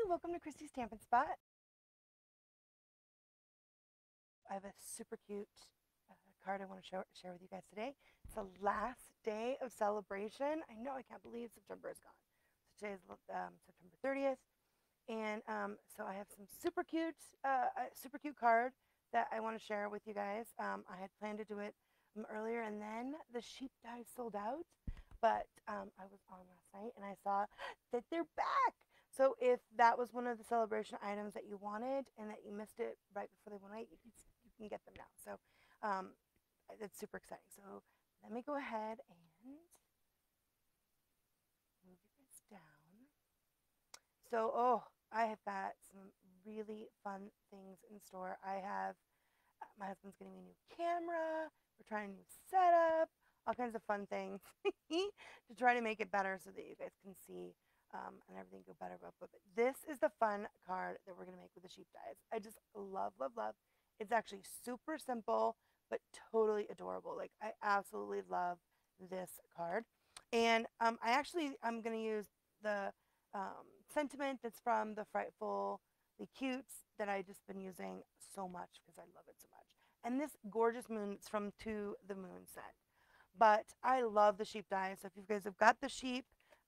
welcome to Christy's Stampin' Spot. I have a super cute card I want to share with you guys today. It's the last day of celebration. I know, I can't believe September is gone. So today is September 30th. And so I have some super cute card that I want to share with you guys. I had planned to do it earlier, and then the sheep dies sold out. But I was on last night, and I saw that they're back. So if that was one of the celebration items that you wanted and that you missed it right before they went away, you can get them now. So it's super exciting. So let me go ahead and move you guys down. So, I have got some really fun things in store. I have, my husband's getting me a new camera. We're trying a new setup, all kinds of fun things to try to make it better so that you guys can see and everything go better. But this is the fun card that we're going to make with the sheep dies. I just love, love, love. It's actually super simple, but totally adorable. Like, I absolutely love this card. And I'm going to use the sentiment that's from the Frightfully Cutes that I just been using so much because I love it so much. And this gorgeous moon is from To the Moon set. But I love the sheep dies. So if you guys have got the sheep,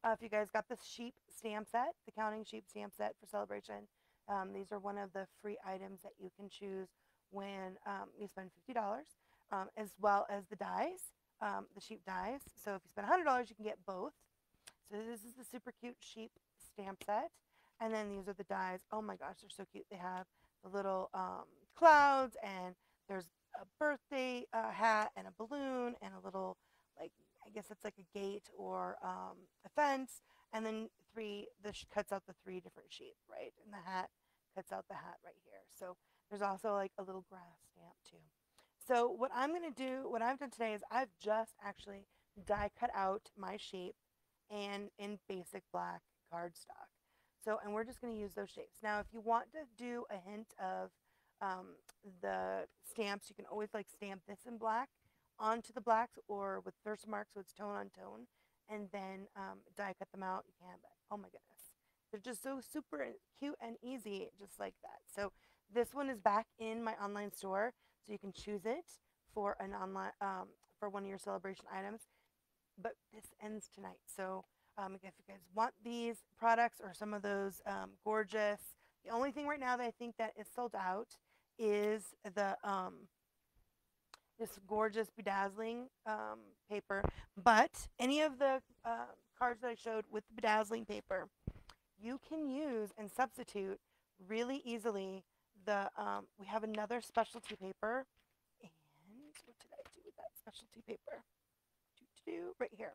if you guys got the sheep stamp set, the counting sheep stamp set for celebration, these are one of the free items that you can choose when you spend $50, as well as the dies, the sheep dies. So if you spend $100, you can get both. So this is the super cute sheep stamp set. And then these are the dies. Oh my gosh, they're so cute. They have the little clouds, and there's a birthday hat and a balloon and a little, like, I guess it's like a gate or a fence. And then cuts out the three different sheep, right? And the hat cuts out the hat right here. So there's also like a little grass stamp too. So what I've done today is I've just actually die cut out my sheep and in basic black cardstock. So, and we're just going to use those shapes. Now, if you want to do a hint of the stamps, you can always like stamp this in black onto the blacks or with Versamark, so it's tone on tone, and then die cut them out. You can, but oh my goodness, they're just so super cute and easy, just like that. So this one is back in my online store, so you can choose it for an online for one of your celebration items. But this ends tonight, so if you guys want these products or some of those gorgeous, the only thing right now that I think that is sold out is the this gorgeous bedazzling paper. But any of the cards that I showed with the bedazzling paper, you can use and substitute really easily. We have another specialty paper, and what did I do with that specialty paper? Right here.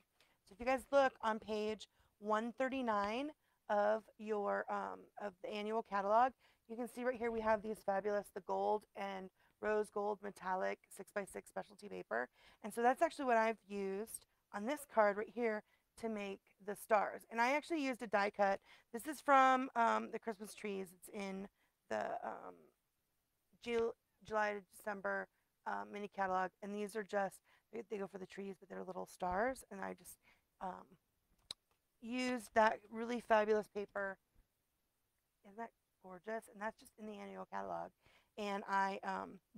So if you guys look on page 139 of your of the annual catalog, you can see right here we have these fabulous, the gold and rose gold metallic 6x6 specialty paper. And so that's actually what I've used on this card right here to make the stars. And I actually used a die cut. This is from the Christmas trees. It's in the July to December mini catalog. And these are just, they go for the trees, but they're little stars. And I just used that really fabulous paper. Isn't that gorgeous? And that's just in the annual catalog. And I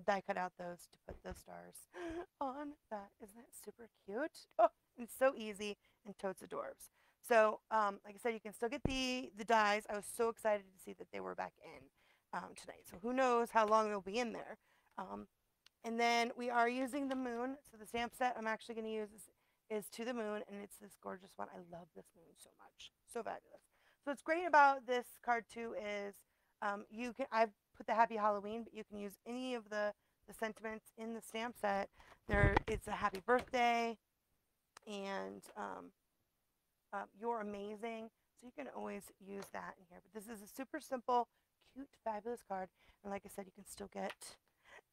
die cut out those to put those stars on that. Isn't that super cute? Oh, it's so easy and totes adorbs. So like I said, you can still get the dies. I was so excited to see that they were back in tonight. So who knows how long they'll be in there. And then we are using the moon. So the stamp set I'm actually going to use is To the Moon, and it's this gorgeous one. I love this moon so much. So fabulous. So what's great about this card too is I've put the Happy Halloween, but you can use any of the sentiments in the stamp set. It's a happy birthday, and you're amazing. So you can always use that in here. But this is a super simple, cute, fabulous card. And like I said, you can still get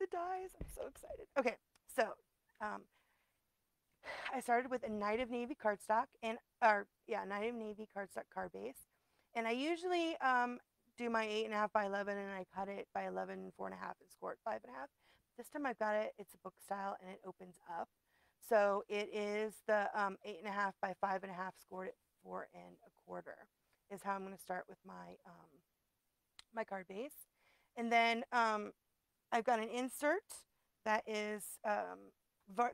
the dies. I'm so excited. Okay, so I started with a Night of Navy cardstock Night of Navy cardstock card base. And I usually do my 8.5 by 11, and I cut it by 11, 4.5, and score it 5.5. This time I've got it, it's a book style, and it opens up. So it is the 8.5 by 5.5, scored at 4.25 is how I'm going to start with my my card base. And then I've got an insert that is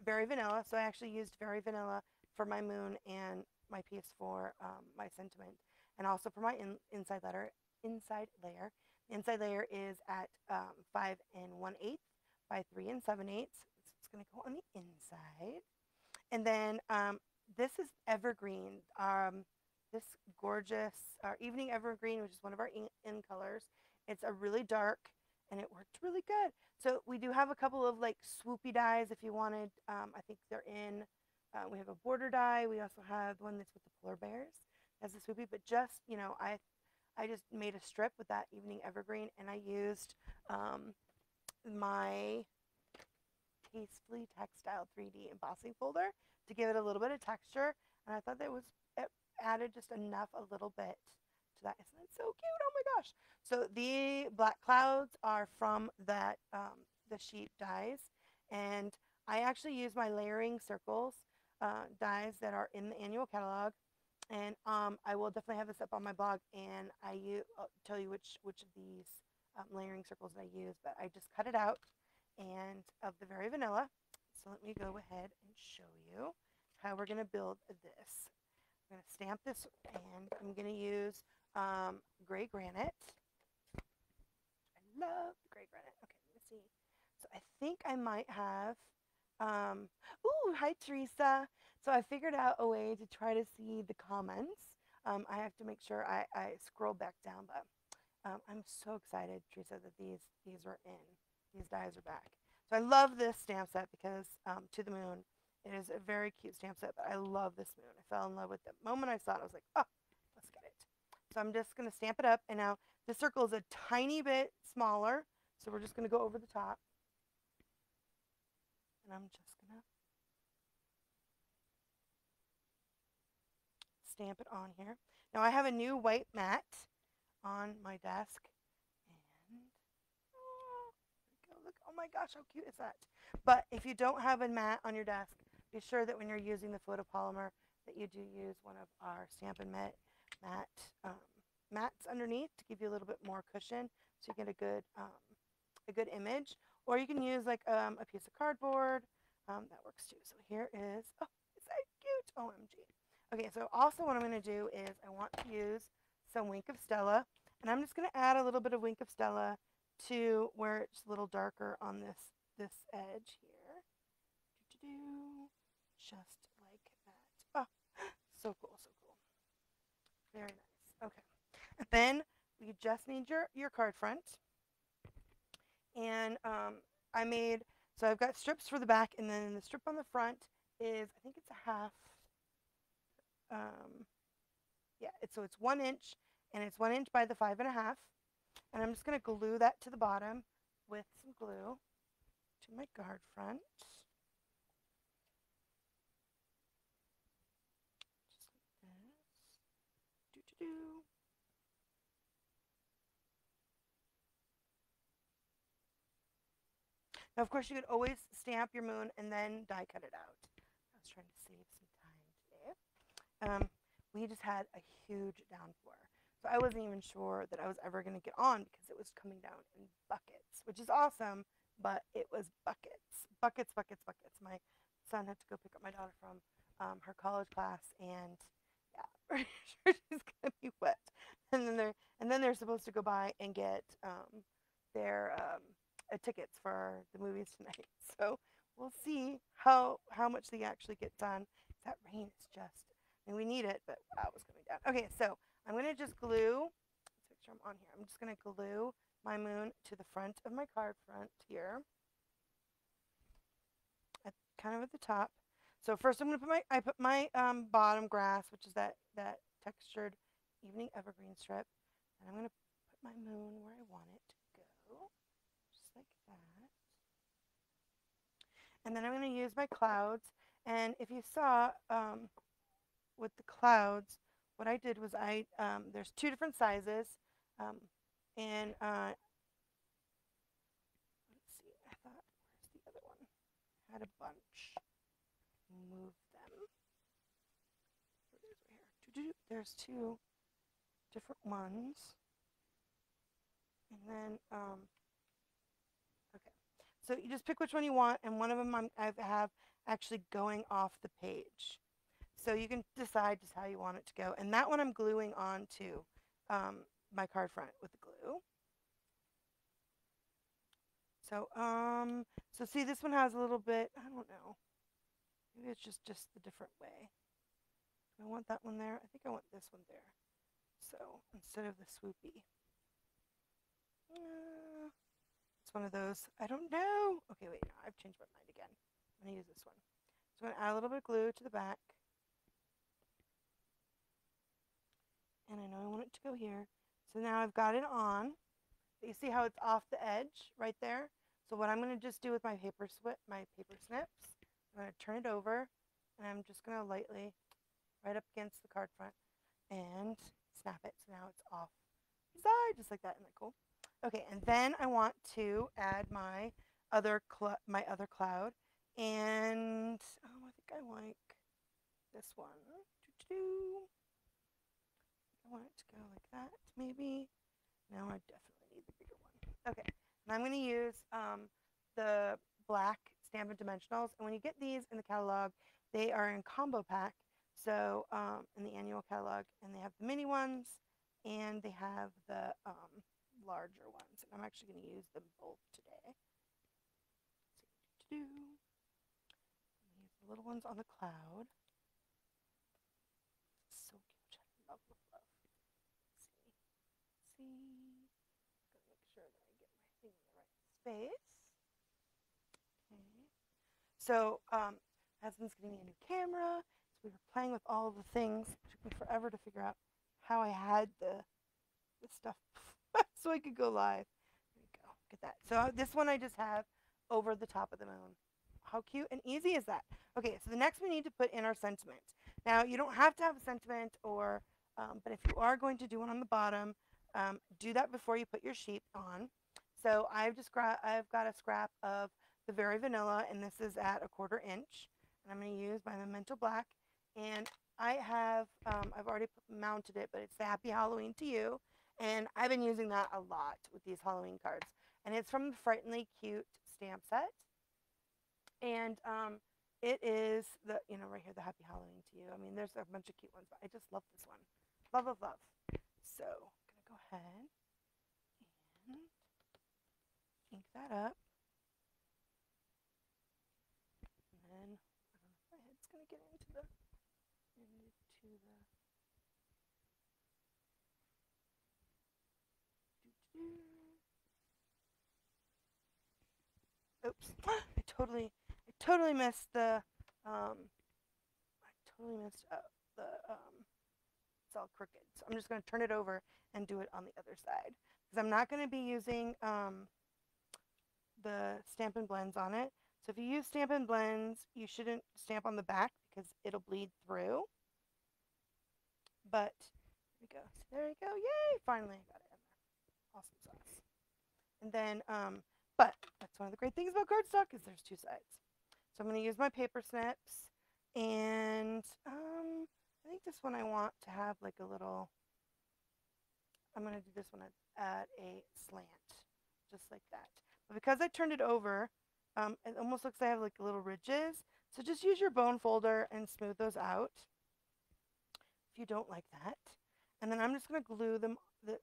very vanilla. So I actually used very vanilla for my moon and my piece for my sentiment, and also for my inside layer. The inside layer is at 5 1/8 by 3 7/8. So it's going to go on the inside. And then this is evergreen. This gorgeous evening evergreen, which is one of our in colors. It's a really dark, and it worked really good. So we do have a couple of like swoopy dies if you wanted. I think they're in. We have a border die. We also have the one that's with the polar bears as a swoopy. But just, I just made a strip with that evening evergreen, and I used my Tastefully Textile 3D embossing folder to give it a little bit of texture. And I thought that it added just enough, a little bit to that. Isn't it so cute? Oh my gosh. So the black clouds are from that the sheep dies. And I actually use my layering circles dies that are in the annual catalog. And I will definitely have this up on my blog, and I'll tell you which of these layering circles I use. But I just cut it out and of the very vanilla. So let me go ahead and show you how we're going to build this. I'm going to stamp this, and I'm going to use gray granite. I love the gray granite. Okay, let me see. So I think I might have, ooh, hi Teresa. So I figured out a way to try to see the comments. I have to make sure I scroll back down, but I'm so excited, Teresa, that these are in. These dies are back. So I love this stamp set because To the Moon, it is a very cute stamp set, but I love this moon. I fell in love with it. The moment I saw it, I was like, oh, let's get it. So I'm just going to stamp it up. And now the circle is a tiny bit smaller. So we're just going to go over the top. And I'm just going to stamp it on here. Now I have a new white mat on my desk. And look, oh my gosh, how cute is that? But if you don't have a mat on your desk, be sure that when you're using the photopolymer that you do use one of our Stampin' mats underneath to give you a little bit more cushion, so you get a good image. Or you can use like a piece of cardboard. That works too. So here is, oh, is that cute? OMG. Okay, so also what I'm going to do is I want to use some Wink of Stella, and I'm just going to add a little bit of Wink of Stella to where it's a little darker on this edge here. Just like that. Oh, so cool, so cool. Very nice. Okay. And then you just need your card front. And so I've got strips for the back, and then the strip on the front is, I think it's a half, yeah, so it's 1 inch, and it's 1 inch by the 5.5. And I'm just going to glue that to the bottom with some glue to my card front. Just like this. Now, of course, you could always stamp your moon and then die cut it out. I was trying to save some time today. We just had a huge downpour. So I wasn't even sure that I was ever going to get on because it was coming down in buckets, which is awesome, but it was buckets. Buckets, buckets, buckets. My son had to go pick up my daughter from her college class, and yeah, pretty sure she's going to be wet. And then they're supposed to go by and get their tickets for the movies tonight. So we'll see how much they actually get done. That rain is just, I mean, we need it, but wow, it's coming down. Okay, so I'm going to just glue, let's make sure I'm on here. I'm just going to glue my moon to the front of my card front here, kind of at the top. So first I'm going to put my bottom grass, which is that textured evening evergreen strip, and I'm going to put my moon where I want it to go, just like that. And then I'm going to use my clouds, and if you saw with the clouds, what I did was there's 2 different sizes, and let's see, I thought, where's the other one? I had a bunch. Move them. There's 2 different ones. And then, okay. So you just pick which one you want, and one of them I have actually going off the page. So you can decide just how you want it to go. And that one I'm gluing onto my card front with the glue. So, so see, this one has a little bit, I don't know. Maybe it's just the different way. Do I want that one there? I think I want this one there. So instead of the swoopy. It's one of those, I don't know. Okay, wait, no, I've changed my mind again. I'm going to use this one. So I'm going to add a little bit of glue to the back. And I know I want it to go here. So now I've got it on. But you see how it's off the edge right there? So what I'm going to just do with my paper snips, I'm going to turn it over, and I'm just going to lightly, right up against the card front, and snap it. So now it's off the side, just like that. Isn't that cool? Okay, and then I want to add my other cloud, and I think I like this one. I want it to go like that, maybe. No, I definitely need the bigger one. Okay, and I'm going to use the black Stampin' Dimensionals. And when you get these in the catalog, they are in combo pack. So in the annual catalog, and they have the mini ones, and they have the larger ones. And I'm actually going to use them both today. So, use the little ones on the cloud. So cute. I love, love, love. See. Gotta make sure that I get my thing in the right space. Okay. So, husband's getting me a new camera. So we were playing with all the things. It took me forever to figure out how I had the stuff so I could go live. There we go. Get that. So this one I just have over the top of the moon. How cute and easy is that? Okay, so the next we need to put in our sentiment. Now, you don't have to have a sentiment, or, but if you are going to do one on the bottom, do that before you put your sheet on. So I've got a scrap of the Very Vanilla, and this is at 1/4 inch. And I'm going to use my Memento Black. And I've already mounted it, but it's the Happy Halloween to You. And I've been using that a lot with these Halloween cards. And it's from the Frighteningly Cute stamp set. And it is the, right here, the Happy Halloween to You. I mean, there's a bunch of cute ones, but I just love this one. Love, love, love. So I'm going to go ahead and ink that up. And then, I don't know if my head's going to get into the, oops, I totally missed the, it's all crooked. So I'm just going to turn it over and do it on the other side. Because I'm not going to be using the Stampin' Blends on it. So if you use Stampin' Blends, you shouldn't stamp on the back because it'll bleed through. But there we go. So there you go. Yay! Finally, I got it in there. Awesome sauce. And then, but that's one of the great things about cardstock is there's two sides. So I'm going to use my paper snips, and I think this one I want to have like a little, I'm going to do this one at a slant, just like that. But because I turned it over, it almost looks like I have like little ridges. So just use your bone folder and smooth those out if you don't like that. And then I'm just going to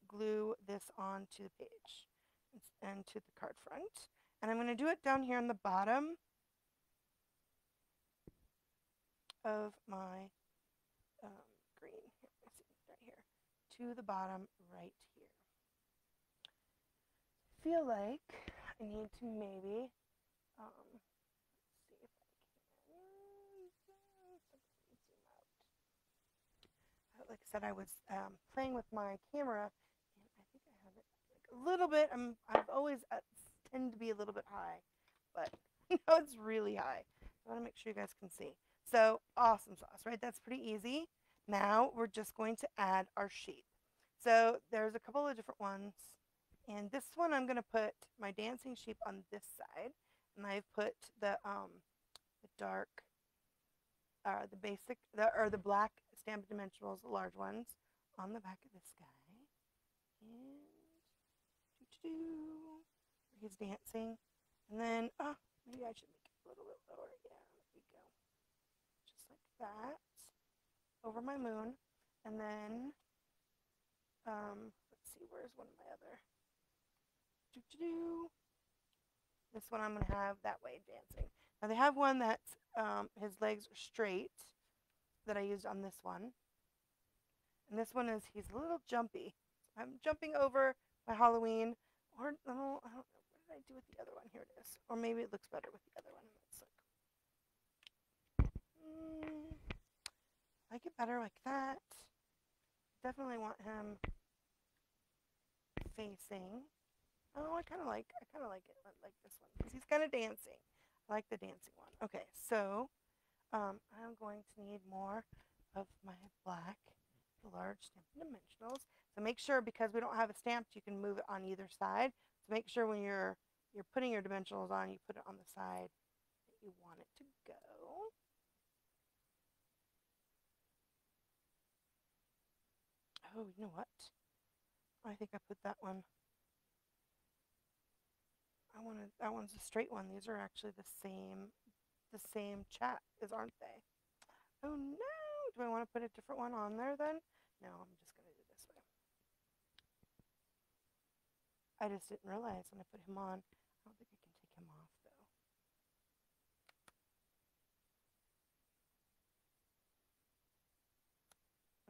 glue this onto the page and to the card front. And I'm going to do it down here on the bottom of my green. Here, let's see, right here. To the bottom right here. I feel like I need to maybe, let's see if I can zoom out. Like I said, I was playing with my camera, and I think I have it like a little bit. I've always tend to be a little bit high, but no, it's really high. I want to make sure you guys can see. So awesome sauce, right? That's pretty easy. Now we're just going to add our sheep. So there's a couple of different ones. And this one I'm going to put my dancing sheep on this side. And I've put the dark, the basic, the black Stampin' Dimensionals, the large ones, on the back of this guy. And He's dancing. And then, oh, maybe I should make it a little bit lower. Yeah, there we go. Just like that. Over my moon. And then, let's see, where's one of my other? This one I'm going to have that way dancing. Now they have one that's, his legs are straight that I used on this one. And this one is, he's a little jumpy. So I'm jumping over my Halloween. Or, no, I don't know. What did I do with the other one? Here it is. Or maybe it looks better with the other one. I like it better like that. Definitely want him facing. Oh, I kind of like it like this one because he's kind of dancing. I like the dancing one. Okay, so I'm going to need more of my black, the large Stampin' Dimensionals. So make sure, because we don't have it stamped, you can move it on either side. So make sure when you're putting your dimensionals on, you put it on the side that you want it to go. Oh, you know what? I think I put that one. That one's a straight one. These are actually the same chat as, aren't they? Oh no! Do I want to put a different one on there then? No, I'm just going to do this way. I just didn't realize when I put him on. I don't think I can take him off though.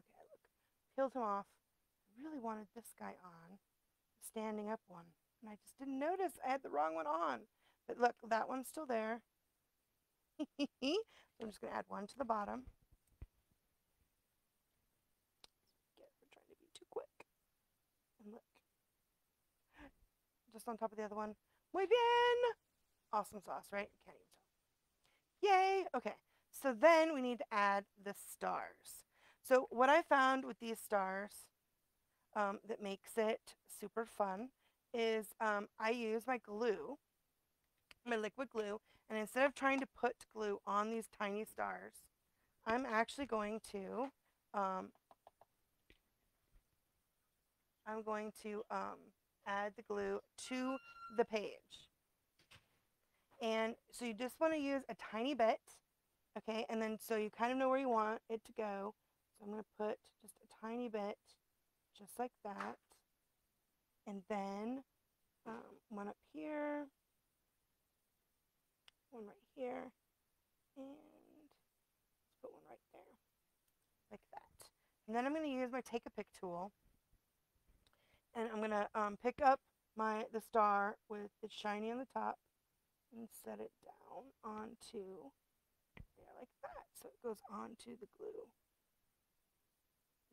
Okay, look. Peeled him off. I really wanted this guy on. The standing up one. And I just didn't notice I had the wrong one on. But look, that one's still there. So I'm just going to add one to the bottom. We're trying to be too quick. And look. Just on top of the other one. Muy bien! Awesome sauce, right? Can't even tell. Yay! Okay, so then we need to add the stars. So what I found with these stars that makes it super fun is I use my glue, my liquid glue, and instead of trying to put glue on these tiny stars, I'm actually going to add the glue to the page. And so you just want to use a tiny bit, okay? And then so you kind of know where you want it to go. So I'm going to put just a tiny bit, just like that. And then one up here, one right here, and let's put one right there, like that. And then I'm going to use my Take a Pick tool, and I'm going to pick up the star with the shiny on the top and set it down onto there like that. So it goes onto the glue.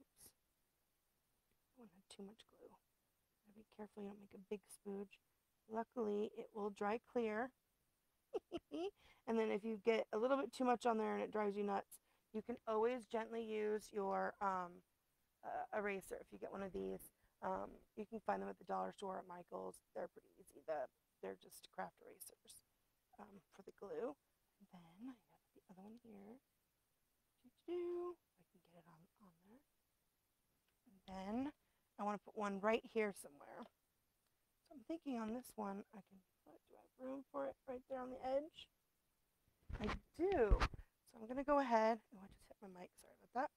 Oops. I don't have too much glue. Gotta be careful you don't make a big spooge. Luckily, it will dry clear. And then if you get a little bit too much on there and it drives you nuts, you can always gently use your eraser. If you get one of these, you can find them at the dollar store at Michael's. They're pretty easy. They're just craft erasers for the glue. And then I have the other one here. I can get it on there. And then I want to put one right here somewhere. So I'm thinking on this one, do I have room for it right there on the edge? I do. So I'm going to go ahead. Oh, I just hit my mic. Sorry about that.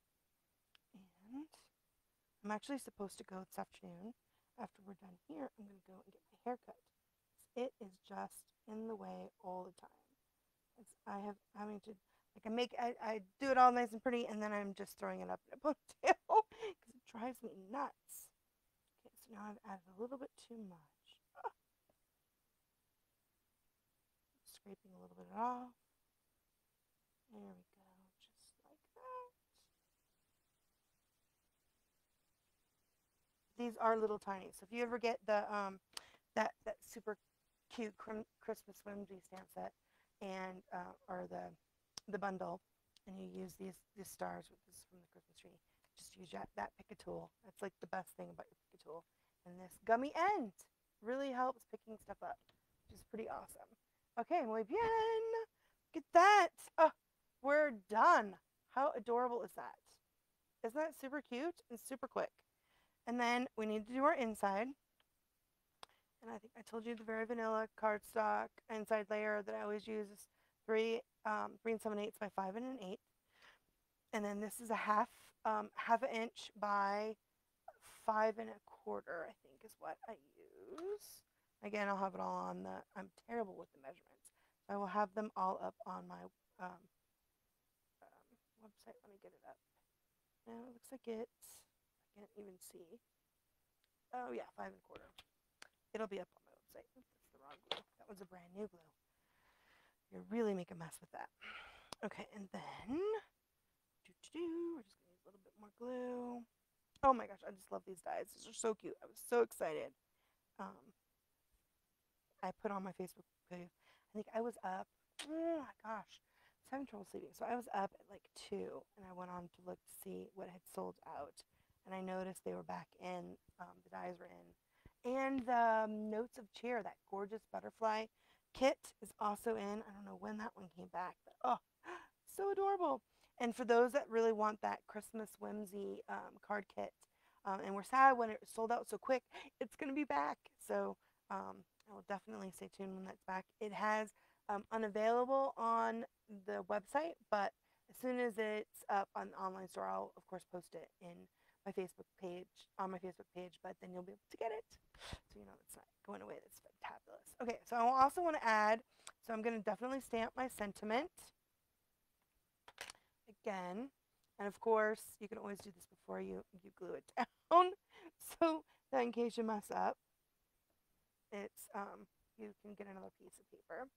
And I'm actually supposed to go this afternoon. After we're done here, I'm going to go and get my hair cut. It is just in the way all the time. I do it all nice and pretty, and then I'm just throwing it up in a ponytail because it drives me nuts. Okay, so now I've added a little bit too much. Scraping a little bit off. There we go, just like that. These are little tiny. So if you ever get the that super cute Christmas whimsy stamp set and or the bundle, and you use these stars with this from the Christmas tree, just use that pick a tool. That's like the best thing about your pick a tool. And this gummy end really helps picking stuff up, which is pretty awesome. Okay, muy bien. Look at that. Oh, we're done. How adorable is that? Isn't that super cute and super quick? And then we need to do our inside. And I think I told you the very vanilla cardstock inside layer that I always use is 3 3 7/8 by 5 1/8. And then this is a half an inch by 5 1/4, I think is what I use. Again, I'll have it all on the, I'm terrible with the measurements. So I will have them all up on my website. Let me get it up. Now it looks like it's, I can't even see. Oh yeah, 5 1/4. It'll be up on my website. Oops, that's the wrong glue. That was a brand new glue. You really make a mess with that. Okay, and then we're just gonna use a little bit more glue. Oh my gosh, I just love these dies. These are so cute. I was so excited. I put on my Facebook page. I think I was up. Oh my gosh, I was having trouble sleeping. So I was up at like 2, and I went on to look to see what had sold out, and I noticed they were back in. The dies were in, and the Notes of Cheer, that gorgeous butterfly kit, is also in. I don't know when that one came back, but oh, so adorable. And for those that really want that Christmas whimsy card kit, and we're sad when it sold out so quick, it's going to be back. So I will definitely stay tuned when that's back. It has unavailable on the website, but as soon as it's up on the online store, I'll of course post it in my Facebook page, on my Facebook page, but then you'll be able to get it. So you know it's not going away. That's fantabulous. Okay, so I also want to add, so I'm going to definitely stamp my sentiment again. And of course, you can always do this before you glue it down. So that in case you mess up, it's you can get another piece of paper.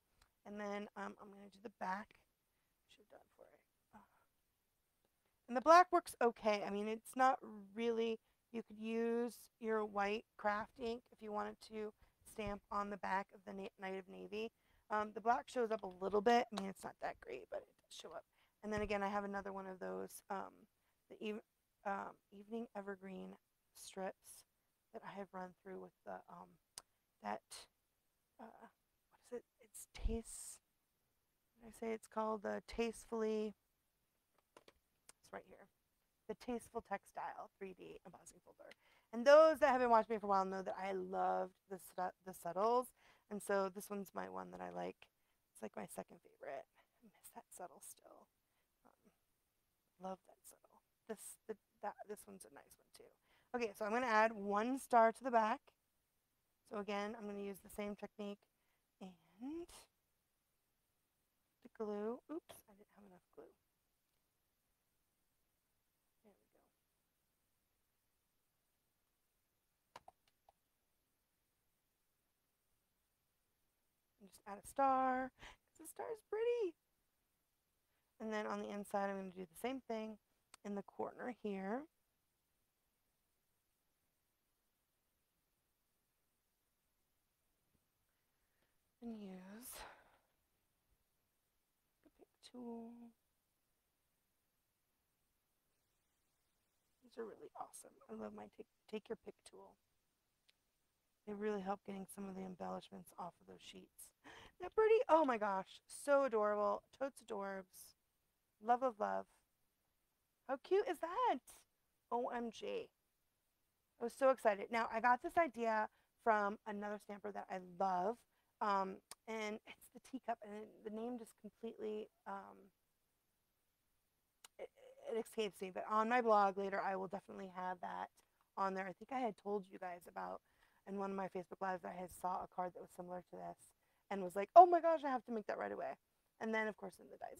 And then I'm going to do the back. Should have done for it. And the black works okay. I mean, it's not really, you could use your white craft ink if you wanted to stamp on the back of the Night of Navy. The black shows up a little bit. I mean, it's not that great, but it does show up. And then again, I have another one of those, the Evening Evergreen strips that I have run through with the, that, what is it? It's Taste, what did I say? It's called the Tastefully, it's right here. The Tasteful Textile 3D embossing folder. And those that have been watching me for a while know that I loved the subtles. And so this one's my one that I like. It's like my second favorite. I miss that subtle still. Love that subtle. This one's a nice one too. Okay, so I'm going to add 1 star to the back. So again, I'm going to use the same technique and the glue. Oops, I didn't have enough glue. There we go. And just add a star because the star is pretty. And then on the inside, I'm going to do the same thing in the corner here. And use the pick tool. These are really awesome. I love my take your pick tool. They really help getting some of the embellishments off of those sheets. They're pretty. Oh my gosh, so adorable. Totes adorbs. Love of love. How cute is that? OMG. I was so excited. Now, I got this idea from another stamper that I love, and it's the teacup, and the name just completely, it escapes me, but on my blog later, I will definitely have that on there. I think I had told you guys about, in one of my Facebook Lives, I had saw a card that was similar to this, and was like, oh my gosh, I have to make that right away. And then, of course, then the dies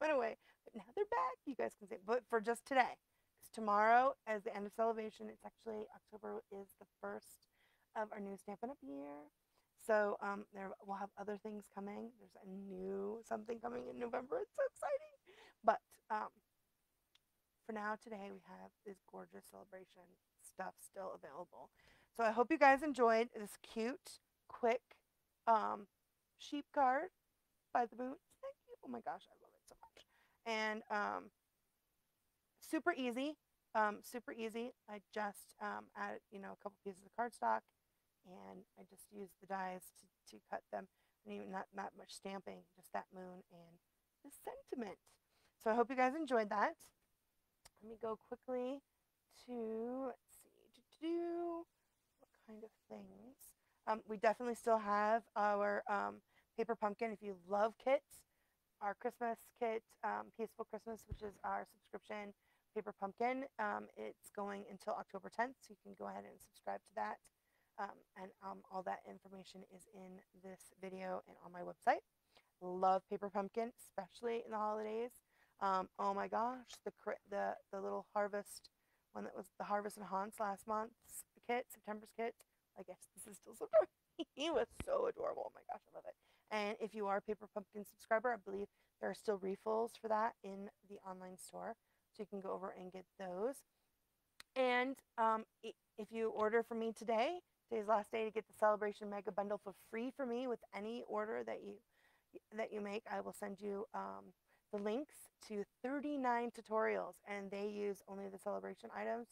went away. But now they're back. You guys can see it. But for just today, because tomorrow, as the end of celebration, it's actually October is the first of our new Stampin' Up! Year. So we'll have other things coming. There's a new something coming in November. It's so exciting. But for now, today, we have this gorgeous celebration stuff still available. So I hope you guys enjoyed this cute, quick sheep card by the Moon. Thank you. Oh my gosh, I love it so much. And super easy. Super easy. I just added, a couple pieces of cardstock, and I just used the dies to cut them. And even not much stamping, just that moon and the sentiment. So I hope you guys enjoyed that. Let me go quickly to, let's see, what kind of things. We definitely still have our paper pumpkin. If you love kits, our Christmas kit, Peaceful Christmas, which is our subscription paper pumpkin. It's going until October 10th, so you can go ahead and subscribe to that. And all that information is in this video and on my website. Love paper pumpkin, especially in the holidays. Oh my gosh, the little harvest one that was the Harvest and Haunts last month's kit, September's kit. I guess this is still September. He was so adorable. Oh my gosh, I love it. And if you are a paper pumpkin subscriber, I believe there are still refills for that in the online store, so you can go over and get those. And if you order from me today, today's last day to get the Celebration Mega Bundle for free for me with any order that you make. I will send you the links to 39 tutorials, and they use only the Celebration items.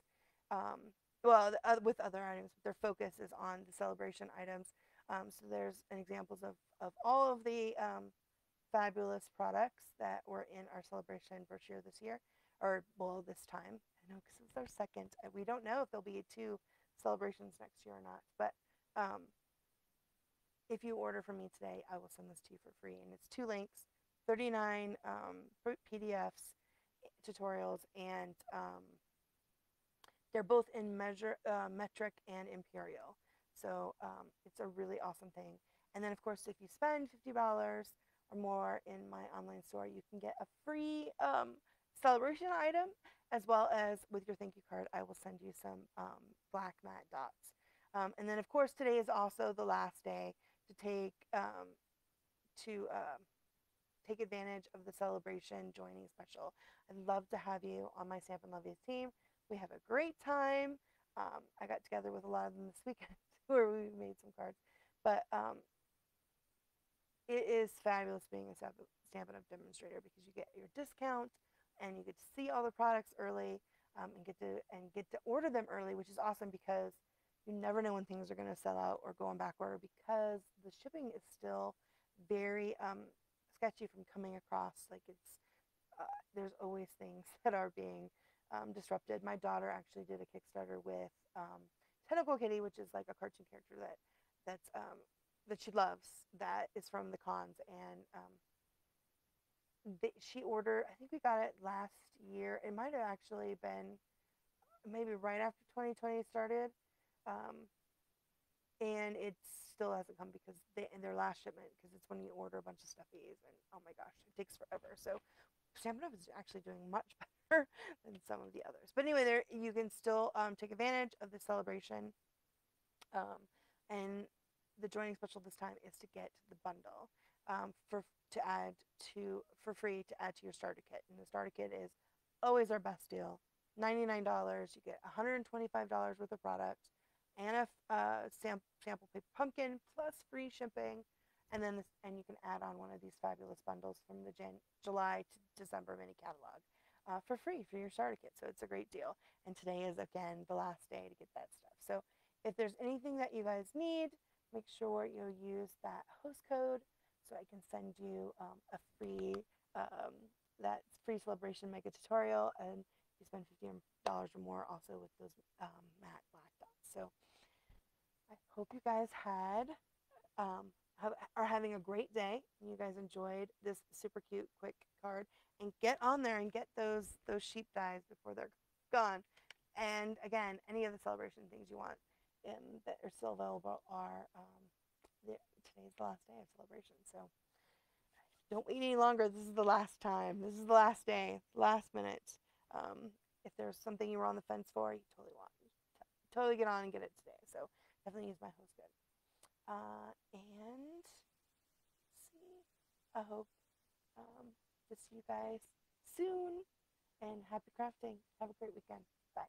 Well, with other items, but their focus is on the Celebration items. So there's examples of all of the fabulous products that were in our Celebration brochure this year, or well, this time. I know because it's our second. We don't know if there'll be 2 celebrations next year or not, but if you order from me today, I will send this to you for free. And it's 2 links, 39 PDFs, tutorials, and they're both in metric and imperial. So it's a really awesome thing. And then, of course, if you spend $50 or more in my online store, you can get a free celebration item, as well as with your thank you card, I will send you some black matte dots. And then, of course, today is also the last day to take advantage of the Celebration Joining Special. I'd love to have you on my Stampin' Lovey's team. We have a great time. I got together with a lot of them this weekend where we made some cards. But it is fabulous being a Stampin' Up! Demonstrator because you get your discount and you get to see all the products early, and get to order them early, which is awesome because you never know when things are going to sell out or go on back order, because the shipping is still very sketchy from coming across. Like there's always things that are being disrupted. My daughter actually did a Kickstarter with Tentacle Kitty, which is like a cartoon character that she loves, that is from the cons, and she ordered, I think we got it last year. It might have actually been maybe right after 2020 started, and it still hasn't come because their last shipment, because it's when you order a bunch of stuffies, and oh my gosh, it takes forever. So Stampin' Up! Is actually doing much better than some of the others. But anyway, there you can still take advantage of the celebration, and the joining special this time is to get the bundle for free to add to your starter kit. And the starter kit is always our best deal. $99. You get $125 worth of product and a sample paper pumpkin plus free shipping. And then you can add on one of these fabulous bundles from the July to December mini catalog for free for your starter kit. So it's a great deal. And today is, again, the last day to get that stuff. So if there's anything that you guys need, make sure you use that host code so I can send you a free that free celebration mega tutorial, and you spend $50 or more also with those matte black dots. So I hope you guys are having a great day, and you guys enjoyed this super cute quick card. And get on there and get those sheep dies before they're gone. And again, any of the celebration things you want that are still available are today's the last day of celebration. So don't wait any longer. This is the last time. This is the last day, last minute. If there's something you were on the fence for, you totally get on and get it today. So definitely use my host code. And see, I hope to see you guys soon. And happy crafting. Have a great weekend. Bye.